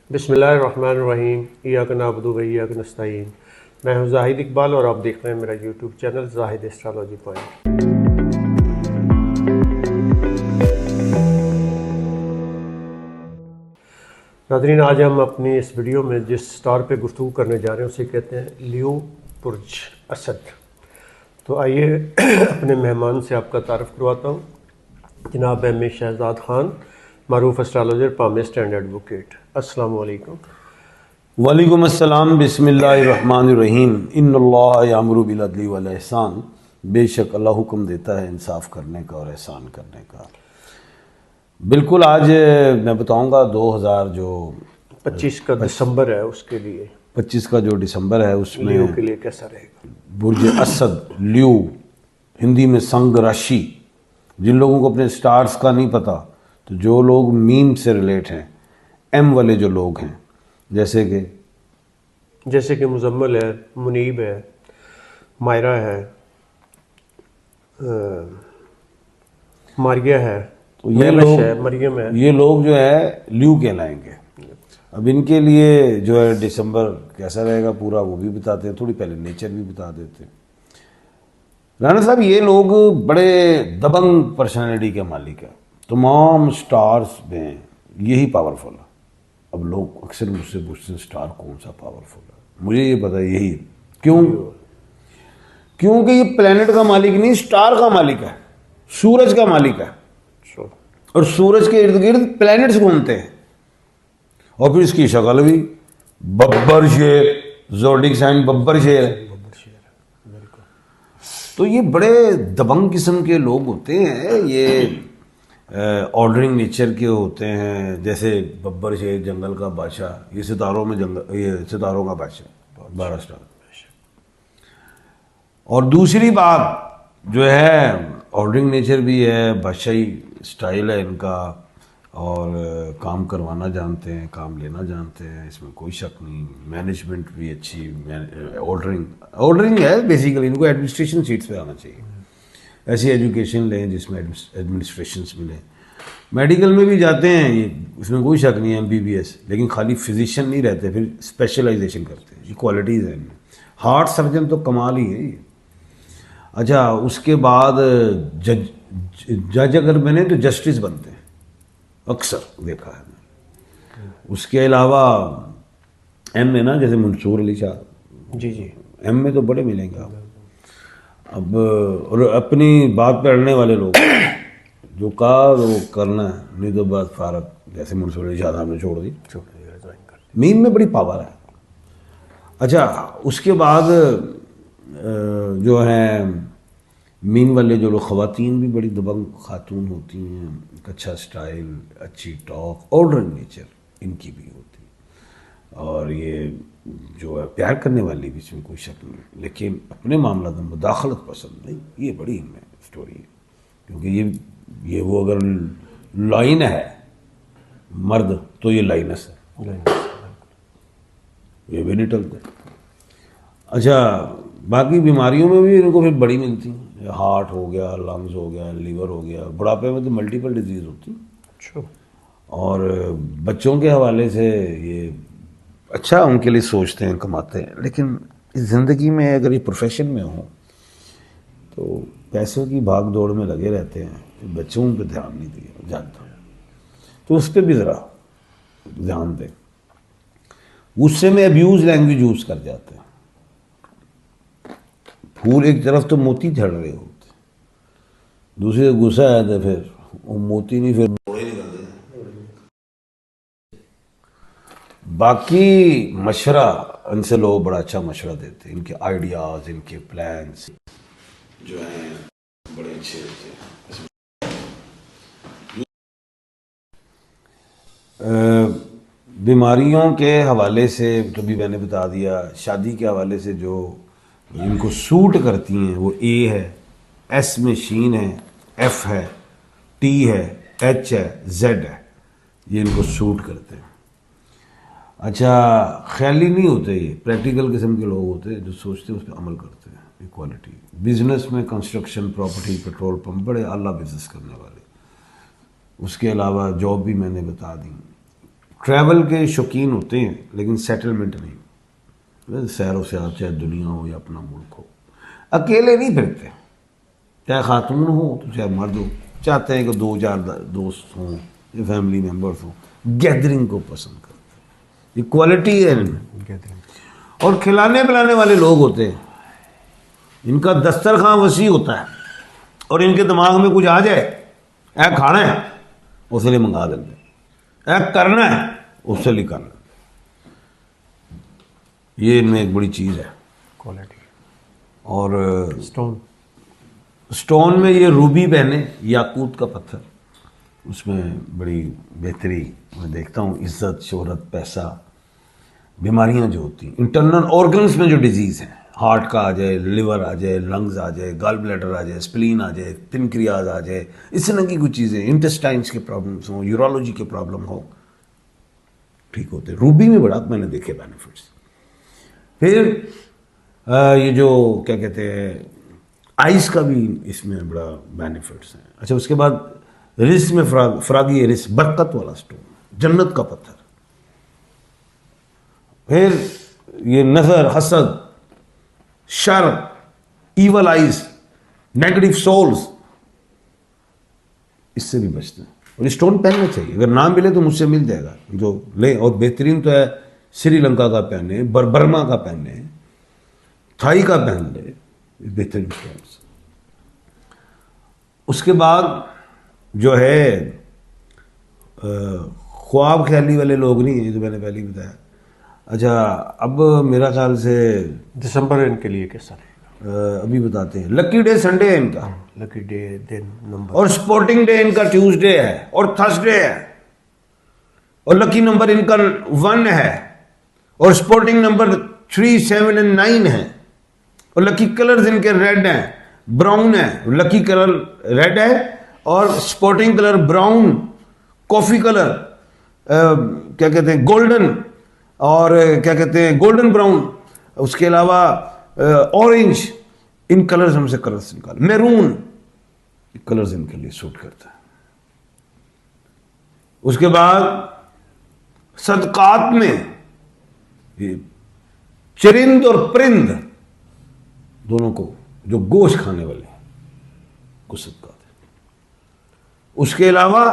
बिस्मिल्लाहिर्रहमानिर्रहीम। इय्याक नअबुदु व इय्याक नस्तईन। मैं हूं जाहिद इकबाल और आप देख रहे हैं मेरा YouTube channel Zahid astrology point. नाज़रीन, आज हम अपनी इस वीडियो में जिस स्टार पे गुफ्तगू करने जा रहे हैं उसे कहते हैं लियो बुर्ज असद। तो आइए अपने मेहमान से आपका तारुफ करवाता हूँ। जनाब एम शहजाद खान, मारूफ एस्ट्रोलॉजर, पामिस्ट एंड एडवोकेट। अस्सलाम वालेकुम। वालेकुम अस्सलाम। बिस्मिल्लाहिर्रहमानिर्रहीम। इन्नल्लाह यामुरु बिल अदली वल ihsan। बेशक अल्लाह हुक्म देता है इंसाफ करने का और एहसान करने का। बिल्कुल, आज मैं बताऊंगा 25 का दिसंबर है, उसके लिए 25 का जो दिसंबर है उसमें लियो के लिए कैसा रहेगा। बुर्ज असद, लियो हिंदी में संग राशि। जिन लोगों को अपने स्टार्स का नहीं पता, तो जो लोग मीम से रिलेट हैं, एम वाले जो लोग हैं, जैसे कि मुजम्मल है, मुनीब है, मायरा है, मारिया है, तो ये लोग है, मरियम है। ये लोग जो है ल्यू कहलाएंगे। अब इनके लिए जो है दिसंबर कैसा रहेगा पूरा वो भी बताते हैं, थोड़ी पहले नेचर भी बता देते हैं। राणा साहब, ये लोग बड़े दबंग पर्सनालिटी के मालिक है। तमाम स्टार्स में यही पावरफुल है। अब लोग अक्सर मुझसे पूछते हैं स्टार कौन सा पावरफुल है, मुझे ये पता है यही। क्यों? क्योंकि ये प्लेनेट का मालिक नहीं, स्टार का मालिक है, सूरज का मालिक है। और सूरज के इर्द गिर्द प्लैनेट्स घूमते हैं। और फिर इसकी शक्ल भी बब्बर शेर, ज़ोडिक साइन बब्बर शेर है। तो ये बड़े दबंग किस्म के लोग होते हैं। ये ऑर्डरिंग नेचर के होते हैं। जैसे बब्बर शेर जंगल का बादशाह, ये सितारों में ये सितारों का बादशाह, 12 स्टार। और दूसरी बात जो है, ऑर्डरिंग नेचर भी है, बादशाही स्टाइल है इनका, और काम करवाना जानते हैं, काम लेना जानते हैं, इसमें कोई शक नहीं। मैनेजमेंट भी अच्छी, ऑर्डरिंग है बेसिकली। इनको एडमिनिस्ट्रेशन सीट्स पे आना चाहिए। ऐसी एजुकेशन लें जिसमें एडमिनिस्ट्रेशंस मिले। मेडिकल में भी जाते हैं ये, इसमें कोई शक नहीं है, MBBS। लेकिन खाली फिजिशियन नहीं रहते, फिर स्पेशलाइजेशन करते हैं। ये क्वालिटीज़ हैं इनमें। हार्ट सर्जन तो कमाल ही है ये। अच्छा, उसके बाद जज अगर बने तो जस्टिस बनते हैं, अक्सर देखा है मैंने। उसके अलावा एम में ना, जैसे मंसूर अली शाह जी, एम में तो बड़े मिलेंगे आप। अब और अपनी बात पे अड़ने वाले लोग, जो कहा वो करना है, नहीं तो बात फारक। जैसे मंसूर अली शाह साहब ने छोड़ दी। मीम में बड़ी पावर है। अच्छा, उसके बाद जो है मीन वाले जो लोग, ख़वातीन भी बड़ी दबंग खातून होती हैं। अच्छा स्टाइल, अच्छी टॉक, ऑर्डरिंग नेचर इनकी भी होती है। और ये जो है प्यार करने वाली भी, इसमें कोई शक नहीं। लेकिन अपने मामला में मुदाखलत पसंद नहीं। ये बड़ी इनमें स्टोरी है। क्योंकि ये वो अगर लाइन है मर्द, तो ये लाइनस है, ये भी नहीं टलते। अच्छा, बाकी बीमारियों में भी इनको फिर बड़ी मिलती हैं। हार्ट हो गया, लंग्स हो गया, लीवर हो गया। बुढ़ापे में तो मल्टीपल डिजीज होती है। और बच्चों के हवाले से ये अच्छा उनके लिए सोचते हैं, कमाते हैं। लेकिन इस ज़िंदगी में अगर ये प्रोफेशन में हो तो पैसों की भाग दौड़ में लगे रहते हैं, बच्चों पे ध्यान नहीं दिया जाता। तो उस पर भी ज़रा ध्यान दें। गुस्से में अब्यूज़ लैंग्वेज यूज़ कर जाते हैं। फूल एक तरफ तो मोती झड़ रहे होते, दूसरी तरफ गुस्सा आया तो फिर वो मोती नहीं, फिर मोड़े निकलते। बाकी मशवरा इनसे लोग बड़ा अच्छा मशवरा देते हैं। इनके आइडियाज, इनके प्लान्स जो हैं बड़े अच्छे होते हैं। बीमारियों के हवाले से तो भी मैंने बता दिया। शादी के हवाले से जो इनको सूट करती हैं वो A है, S में शीन है, F है, T है, H है, Z है। ये इनको सूट करते हैं। अच्छा, ख्याली नहीं होते, ये प्रैक्टिकल किस्म के लोग होते हैं जो सोचते हैं उस पर अमल करते हैं। इक्वालिटी बिजनेस में, कंस्ट्रक्शन, प्रॉपर्टी, पेट्रोल पंप, बड़े आला बिजनेस करने वाले। उसके अलावा जॉब भी मैंने बता दी। ट्रैवल के शौकीन होते हैं लेकिन सेटलमेंट नहीं। सैरो से आप चाहे दुनिया हो या अपना मुल्क हो, अकेले नहीं फिरते, चाहे खातून हो तो चाहे मर्द हो। चाहते हैं कि 2-4 दोस्त हों या फैमिली मेम्बर्स हों, गैदरिंग को पसंद करते हैं। इक्वालिटी है इनमें। और खिलाने पिलाने वाले लोग होते हैं, इनका दस्तरखान वसी होता है और इनके दिमाग में कुछ आ जाए, ऐ खाना है उसके लिए मंगा देंगे, ऐ करना है उससे लिए करना। ये इनमें एक बड़ी चीज़ है क्वालिटी। और स्टोन में ये रूबी पहने, याकूत का पत्थर, उसमें बड़ी बेहतरी मैं देखता हूँ। इज्जत, शोहरत, पैसा, बीमारियां जो होती हैं इंटरनल ऑर्गन्स में, जो डिजीज़ हैं, हार्ट का आ जाए, लिवर आ जाए, लंग्स आ जाए, गॉल ब्लैडर आ जाए, स्प्लीन आ जाए, पिनक्रियाज आ जाए, इस तरह की कुछ चीज़ें, इंटेस्टाइन्स के प्रॉब्लम्स हों, यूरोलॉजी के प्रॉब्लम हो, ठीक होते हैं। रूबी में बड़ा मैंने देखे बेनिफिट्स। फिर ये जो क्या कहते हैं, आइस का भी इसमें बड़ा बेनिफिट्स हैं। अच्छा, उसके बाद रिस में फ्रागी रिस, बरकत वाला स्टोन, जन्नत का पत्थर। फिर ये नजर, हसद, शर, ईवल आइज, नेगेटिव सोल्स, इससे भी बचते हैं। और ये स्टोन पहनना चाहिए, अगर ना मिले तो मुझसे मिल जाएगा, जो ले। और बेहतरीन तो है, श्रीलंका का पहने, बर्मा का पहने, थाई का पहन ले, बेहतरीन स्टोन्स। उसके बाद जो है ख्वाब ख्याली वाले लोग नहीं है, जो मैंने पहले ही बताया। अच्छा, अब मेरा ख्याल से दिसंबर इनके लिए कैसा रहेगा अभी बताते हैं। लकी डे संडे है इनका, लकी डे दिन नंबर, और स्पोर्टिंग डे इनका ट्यूसडे है और थर्सडे है, और लकी नंबर इनका 1 है, और स्पोर्टिंग नंबर 3, 7 और 9 है, और लकी कलर्स इनके रेड हैं, ब्राउन है। लकी कलर रेड है और sporting colour brown, coffee colour, क्या कहते हैं, गोल्डन, और क्या कहते हैं, गोल्डन ब्राउन। उसके अलावा ऑरेंज, इन कलर्स हमसे कलर्स निकाल, मैरून, कलर्स इनके लिए सूट करता है। उसके बाद सदकात में ये चरिंद और परिंद दोनों को, जो गोश्त खाने वाले हैं, को सदकात है। उसके अलावा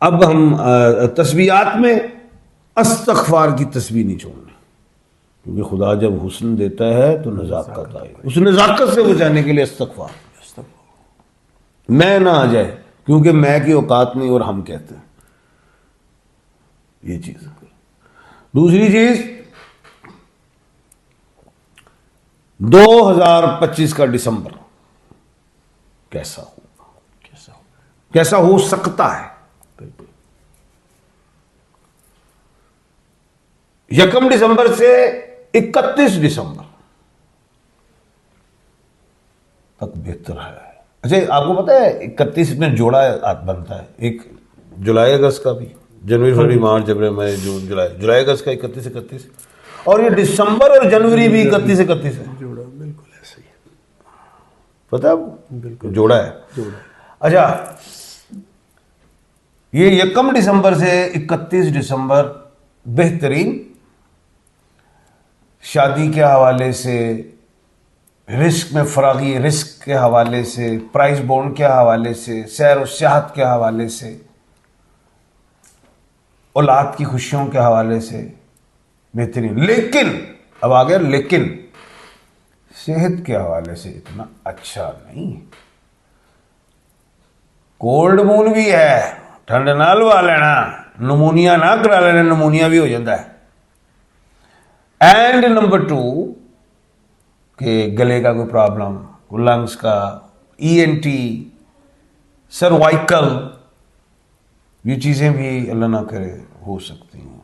अब हम तस्बीहात में अस्तगफार की तस्बीह नहीं छोड़नी, क्योंकि खुदा जब हुस्न देता है तो नज़ाकत आए, उस नज़ाकत से बचाने के लिए इस्तगफार, मैं ना आ जाए, क्योंकि मैं की औकात नहीं और हम कहते हैं, ये चीज। दूसरी चीज, 2025 का दिसंबर कैसा होगा, कैसा हो सकता है। 1 दिसंबर से 31 दिसंबर तक बेहतर है। अच्छा, आपको पता है 31 में जोड़ा बनता है, एक जुलाई अगस्त का भी, जनवरी फरवरी मार्च अप्रैल मई जून जुलाई अगस्त का 31, और ये दिसंबर और जनवरी भी 31 है। जोड़ा बिल्कुल ऐसे ही पता है, बिल्कुल जोड़ा है। अच्छा, ये 1 दिसंबर से 31 दिसंबर बेहतरीन शादी के हवाले से, रिस्क में फरागी रिस्क के हवाले से, प्राइस बॉन्ड के हवाले से, सैर और सियाहत के हवाले से, औलाद की खुशियों के हवाले से बेहतरीन। लेकिन अब आ गया लेकिन, सेहत के हवाले से इतना अच्छा नहीं। कोल्ड मून भी है, ठंड ना लवा लेना, नमूनिया ना करा लेना, नमूनिया भी हो जाता है। एंड नंबर 2 कि गले का कोई प्रॉब्लम, लंग्स का, ENT, सर्वाइकल, ये चीजें भी अल्लाह ना करे हो सकती हैं।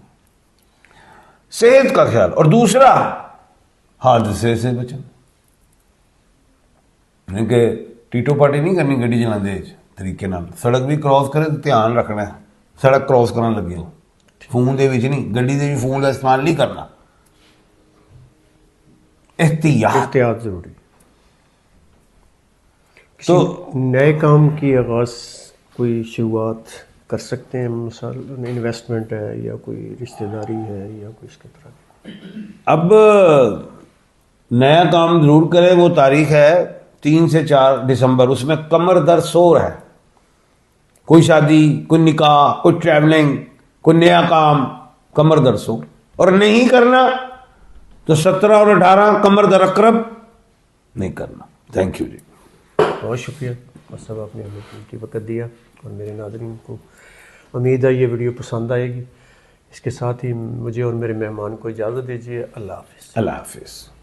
सेहत का ख्याल। और दूसरा, हादसे से बचना, कि टीटो पार्टी नहीं करनी गड्डी चलाते तरीके नाल। सड़क भी क्रॉस करे तो ध्यान रखना है, सड़क क्रॉस करन लगे हो फोन दे विच नहीं, गड्डी दे भी फोन का इस्तेमाल नहीं करना, एहतियात जरूरी। तो नए काम की आगाज, कोई शुरुआत कर सकते हैं, मिसाल इन्वेस्टमेंट है या कोई रिश्तेदारी है या कोई इसके तरह? अब नया काम जरूर करें, वो तारीख है 3 से 4 दिसंबर, उसमें कमर दर्द शोर है। कोई शादी, कोई निकाह, कोई ट्रैवलिंग, कोई नया काम, कमर दर्द शोर। और नहीं करना तो 17 और 18 कमर दर्द अकरब नहीं करना। थैंक यू जी। बहुत शुक्रिया सब, आपने हमें कीमती वक्त दिया। और मेरे नाज़रीन को उम्मीद है ये वीडियो पसंद आएगी। इसके साथ ही मुझे और मेरे मेहमान को इजाज़त दीजिए। अल्लाह हाफ़िज़। अल्लाह हाफिज़।